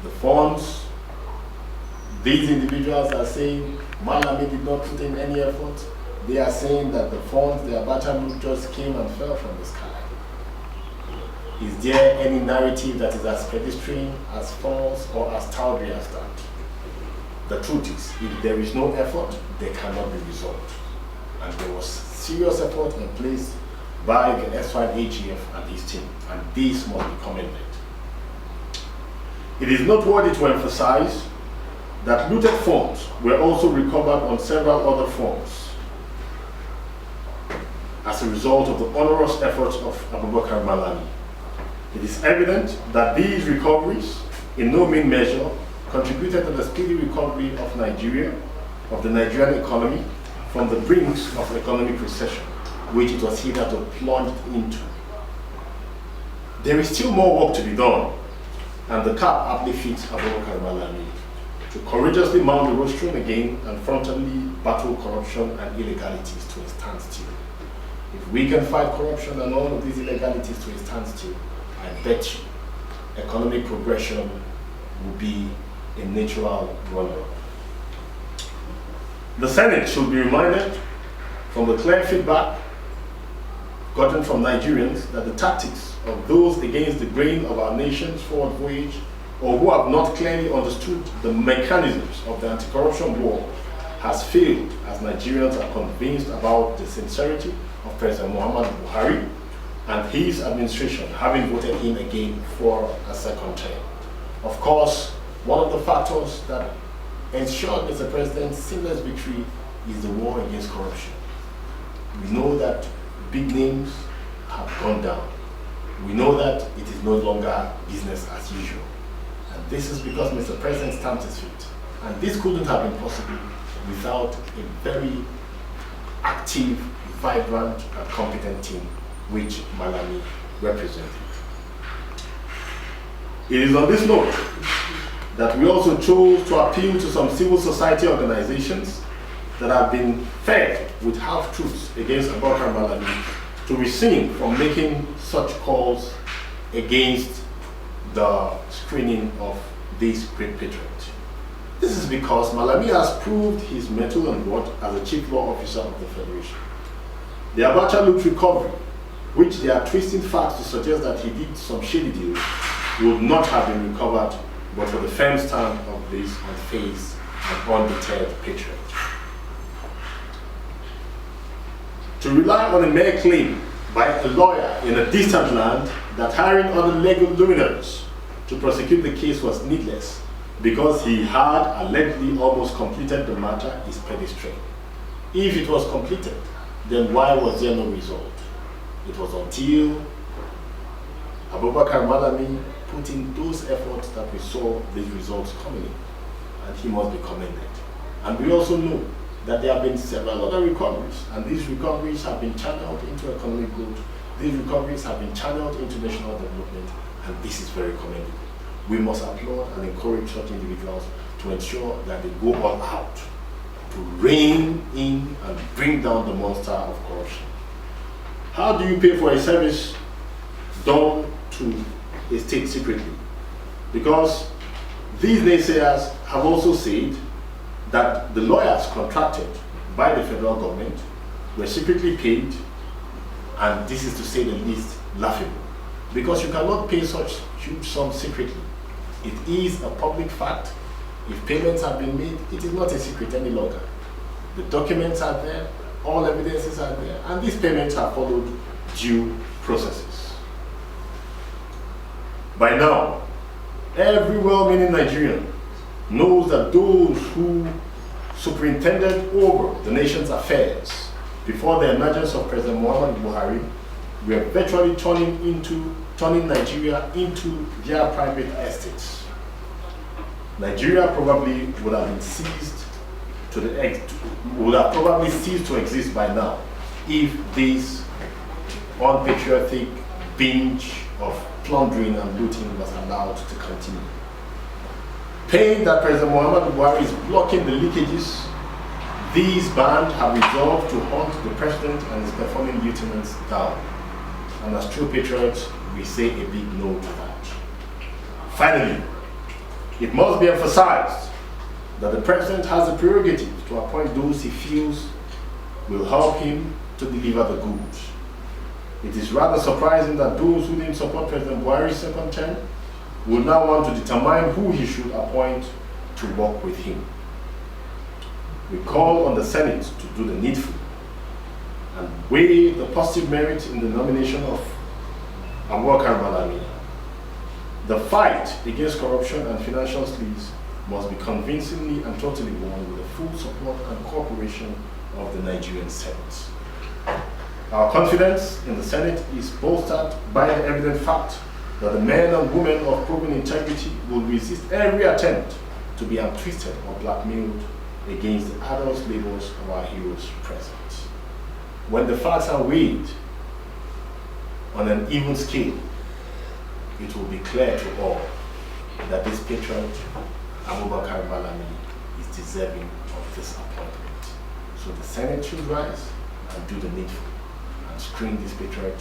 The funds, these individuals are saying Malami did not put in any effort. They are saying that the funds, the Abacha just came and fell from the sky. Is there any narrative that is as pedestrian, as false, or as tawdry as that? The truth is, if there is no effort, there cannot be result. And there was serious effort in place by the Minister and AGF and his team, and this must be commended. It is noteworthy to emphasize that looted funds were also recovered on several other fronts as a result of the onerous efforts of Abubakar Malami. It is evident that these recoveries, in no mean measure, contributed to the speedy recovery of Nigeria, of the Nigerian economy, from the brinks of economic recession, which it was hitherto plunged into. There is still more work to be done, and the cap aptly fits Abubakar Malami to courageously mount the rostrum again and frontally battle corruption and illegalities to a standstill. If we can fight corruption and all of these illegalities to a standstill, I bet you economic progression will be a natural runner. The Senate should be reminded from the clear feedback gotten from Nigerians that the tactics of those against the grain of our nation's forward voyage, or who have not clearly understood the mechanisms of the anti-corruption war, has failed, as Nigerians are convinced about the sincerity of President Muhammadu Buhari and his administration, having voted him again for a second term. Of course, one of the factors that ensured Mr. President's seamless victory is the war against corruption. We know that big names have gone down. We know that it is no longer business as usual. And this is because Mr. President stamped his feet. And this couldn't have been possible without a very active, vibrant, and competent team, which Malami represented. It is on this note that we also chose to appeal to some civil society organizations that have been fed with half-truths against Abubakar Malami to rescind from making such calls against the screening of this great patriot. This is because Malami has proved his mettle and worth as a chief law officer of the Federation. The Abacha loot recovery, which they are twisting facts to suggest that he did some shady deals, would not have been recovered but for the firm stand of this unfazed and undeterred patriot. To rely on a mere claim by a lawyer in a distant land that hiring other legal luminaries to prosecute the case was needless because he had allegedly almost completed the matter is pedestrian. If it was completed, then why was there no result? It was until Abubakar Malami put in those efforts that we saw these results coming in, and he must be commended. And we also know that there have been several other recoveries, and these recoveries have been channeled into economic growth. These recoveries have been channeled into national development, and this is very commendable. We must applaud and encourage such individuals to ensure that they go all out to rein in and bring down the monster of corruption. How do you pay for a service done to a state secretly? Because these naysayers have also said that the lawyers contracted by the federal government were secretly paid, and this is, to say the least, laughable. Because you cannot pay such huge sums secretly. It is a public fact. If payments have been made, it is not a secret any longer. The documents are there, all evidences are there, and these payments have followed due processes. By now, every well-meaning Nigerian knows that those who superintended over the nation's affairs before the emergence of President Muhammadu Buhari were virtually turning Nigeria into their private estates. Nigeria probably would have been probably ceased to exist by now if this unpatriotic binge of plundering and looting was allowed to continue. Pain that President Muhammadu Buhari is blocking the leakages, these bands have resolved to hunt the president and his performing lieutenants down. And as true patriots, we say a big no to that. Finally, It must be emphasized that the President has the prerogative to appoint those he feels will help him to deliver the goods. It is rather surprising that those who didn't support President Buhari's second term will now want to determine who he should appoint to work with him. We call on the Senate to do the needful and weigh the positive merit in the nomination of Abubakar Malami. The fight against corruption and financial sleaze must be convincingly and totally won with the full support and cooperation of the Nigerian Senate. Our confidence in the Senate is bolstered by the evident fact that the men and women of proven integrity will resist every attempt to be untwisted or blackmailed against the adult labors of our heroes present. When the facts are weighed on an even scale, it will be clear to all that this patriot, Abubakar Malami, is deserving of this appointment. So the Senate should rise and do the needful and screen this patriot